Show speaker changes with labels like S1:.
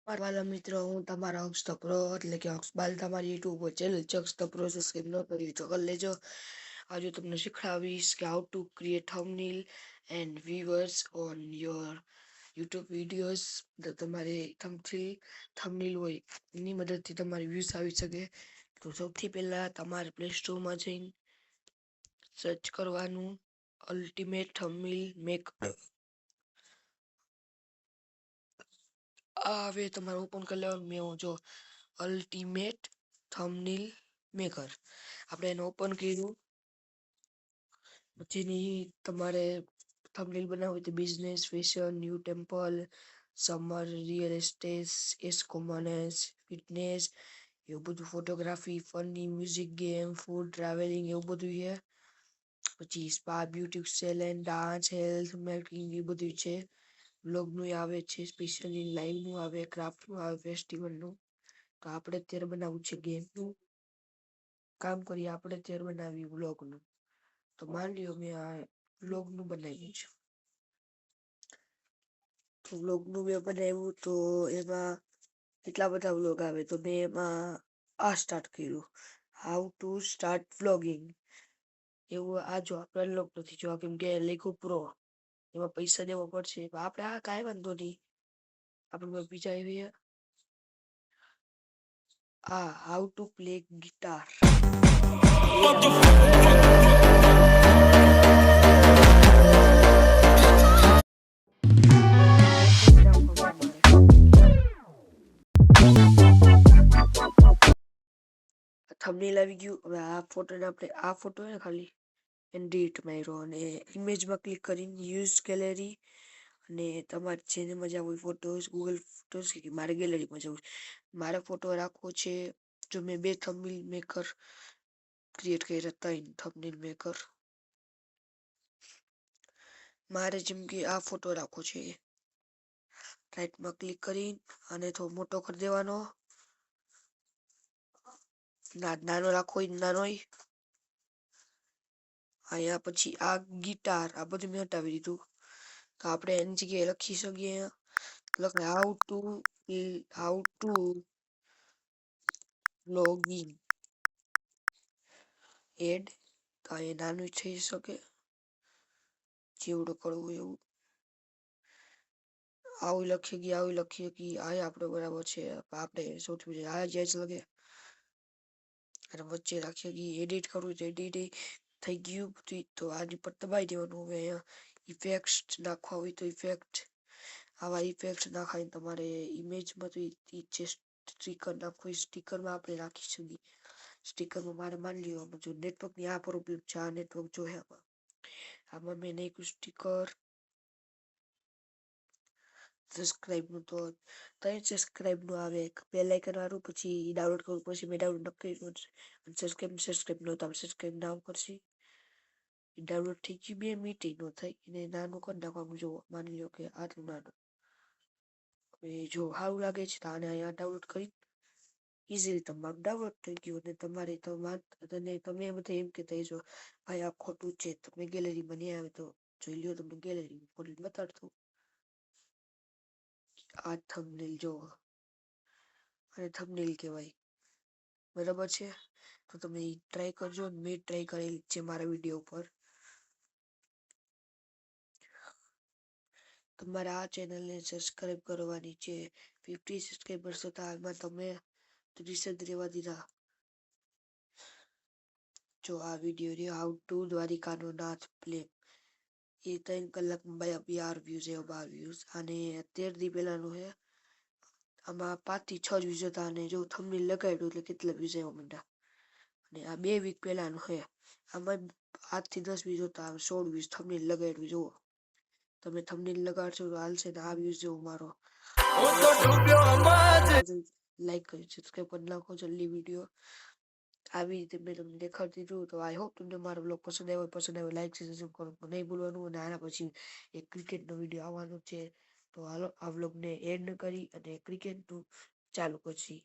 S1: વાલા મિત્રો, હું તમારા હક્ષ ધ પ્રો એટલે કે હક્ષબાલ તમારી YouTube channel Chucks the pro subscribe ન કરી તો કરી લેજો. આજે તમને શીખડાવીશ કે how to create thumbnail and viewers on your YouTube videos. તમારે થંબનેલ હોય એની મદદથી તમારી વ્યૂઝ આવી શકે. તો સૌથી પહેલા તમારે પ્લે સ્ટોરમાં જઈને સર્ચ કરવાનું અલ્ટિમેટ થંબનેલ મેકર. હવે તમારે ઓપન કરી લેવાનું. મેં જો અલ્ટિમેટ થંબનેલ મેકર આપણે એને ઓપન કર્યું. પછીની તમારે થંબનેલ બનાવવું તો business, fashion, new temple, summer, real estate, ecommerce, fitness, એવું બધું, photography, funny, music, game, food, travelling, એવું બધું છે. પછી spa, beauty salon, dance, health, making એ બધું છે. વ્લોગનું આવે છે, સ્પેશિયલી લાઈવનું આવે, ક્રાફ્ટનું આવે, ફેસ્ટિવલનું. તો આપણે અત્યારે બનાવવું છે ગેમનું. કામ કરીએ આપણે અત્યારે બનાવી વ્લોગનું. તો માની લ્યો મેં આ વ્લોગનું બનાવ્યું છે. તો વ્લોગનું મેં બનાવ્યું તો એમાં કેટલા બધા વ્લોગ આવે તો મેં એમાં આ સ્ટાર્ટ કર્યું, હાઉ ટુ સ્ટાર્ટ વ્લોગિંગ. એવું આ જો આપણે અનલોક નથી જોવા કેમ કે લેખો પ્રો એમાં પૈસા દેવા પડશે. આપણે આ કાંઈ વાંધો નહીં, આપણે બીજા એવી how to play guitar. Thumbnail આવી ગયું. હવે આ ફોટોને આપણે આ ફોટો ને ખાલી એડિટ માર્યો અને ઇમેજમાં ક્લિક કરીને યુઝ ગેલેરી અને તમારે જેને મજા હોય ફોટોસ, ગૂગલ ફોટોસ કે મારે ગેલેરીમાં જવું. મારે ફોટો રાખવો છે. જો મેં 2 થંબનેલ મેકર ક્રિએટ કર્યા, 3 થંબનેલ મેકર. મારે જેમ કે આ ફોટો રાખવો છે. રાઈટમાં ક્લિક કરી અને થોડો મોટો કરી દેવાનો. નાનો રાખવો હોય નાનો. અહીંયા પછી આ ગિટાર આ બધું મેં હટાવી દીધું. તો આપણે એની જગ્યાએ લખી શકીએ હાઉ ટુ વ્લોગિંગ એડ. તો એ નાનું થઈ શકે જેવડું કરવું એવું. આવું લખી કે આ આપણે બરાબર છે. આપણે સૌથી આ જ લગે અને વચ્ચે રાખીએ કે એડિટ કરવું તો એડિટ થઈ ગયું. તો આની પર દબાઈ દેવાનું. હવે અહીંયા ઇફેક્ટ નાખવા હોય તો ઇફેક્ટ, આવા ઇફેક્ટ નાખાય. તમારે ઇમેજમાં તો સ્ટીકર નાખવું હોય સ્ટીકરમાં આપણે રાખી શકીએ. સ્ટીકરમાં મારે માની લ્યો જો નેટવર્કની આ પ્રોબ્લેમ છે, આ નેટવર્ક જો આમાં મેં નાખ્યું સ્ટીકર. સબસ્ક્રાઇબનું તો 3 સબસ્ક્રાઇબનું આવે, બેલ આઇકન વાળું. પછી ડાઉનલોડ કરવું પછી મેં ડાઉનલોડ ન કર્યું. સબસ્ક્રાઇબ નો તો સબસ્ક્રાઇબ નામ કરશે. ડાઉનલોડ થઈ ગયું. 2 મિનિટ નો થાય એને નાનું કરી નાખવાનું. જો માની લો કે આટલું નાનું. હવે જો સારું લાગે છે તો આને અહીંયા ડાઉનલોડ કરી ઇઝીલી તમારું ડાઉનલોડ થઈ ગયું. અને તમારે તમે બધા એમ કહેતા જો ભાઈ આ ખોટું છે, તમે ગેલેરીમાં નહીં આવે તો જોઈ લ્યો. તમને ગેલેરીમાં ખોલીને બતાડતું આ થંબનેલ જો અને થંબનેલ કહેવાય, બરાબર છે. તો તમે ટ્રાય કરજો. મેં ટ્રાય કરેલી છે મારા વિડીયો ઉપર. તમારે આ ચેનલને સબસ્ક્રાઇબ કરવાની છે. 50 સબસ્ક્રાઇબર્સ હતા, એમાં તમે 30 જ રહેવા દીધા. જો આ વિડીયો રહ્યો હાઉ ટુ દ્વારિકાનો નાથ પ્લે, એ 3 કલાકમાં 12 વ્યૂઝ. અને 13 દી પહેલાનું છે. આમાં 5 થી 6 વ્યૂઝ હતા. અને જો થંબનેલ લગાડ્યું એટલે કેટલા વ્યૂઝ આવ્યા માંડ્યા. અને આ 2 વીક પહેલાનું છે. આમાં 8 થી 10 વ્યૂઝ હતા. 16 વ્યૂઝ થંબનેલ લગાડ્યું. જુઓ તમે થંબનેલ લગાડશો તો હાલશે ને આ વ્યૂઝ જેવો મારો. લાઈક કરી સબસ્ક્રાઇબ કરી નાખો જલ્દી વિડીયો. આવી રીતે મેં તમને દેખાડી દીધું. તો આઈ હોપ તમને મારો બ્લોગ પસંદ આવ્યો. લાઈક સબસ્ક્રાઇબ કરવાનું નહીં ભૂલવાનું. અને આના પછી એક ક્રિકેટનો વિડીયો આવવાનો છે. તો હાલો આ વ્લોગને એન્ડ કરી અને ક્રિકેટનું ચાલુ કરશી.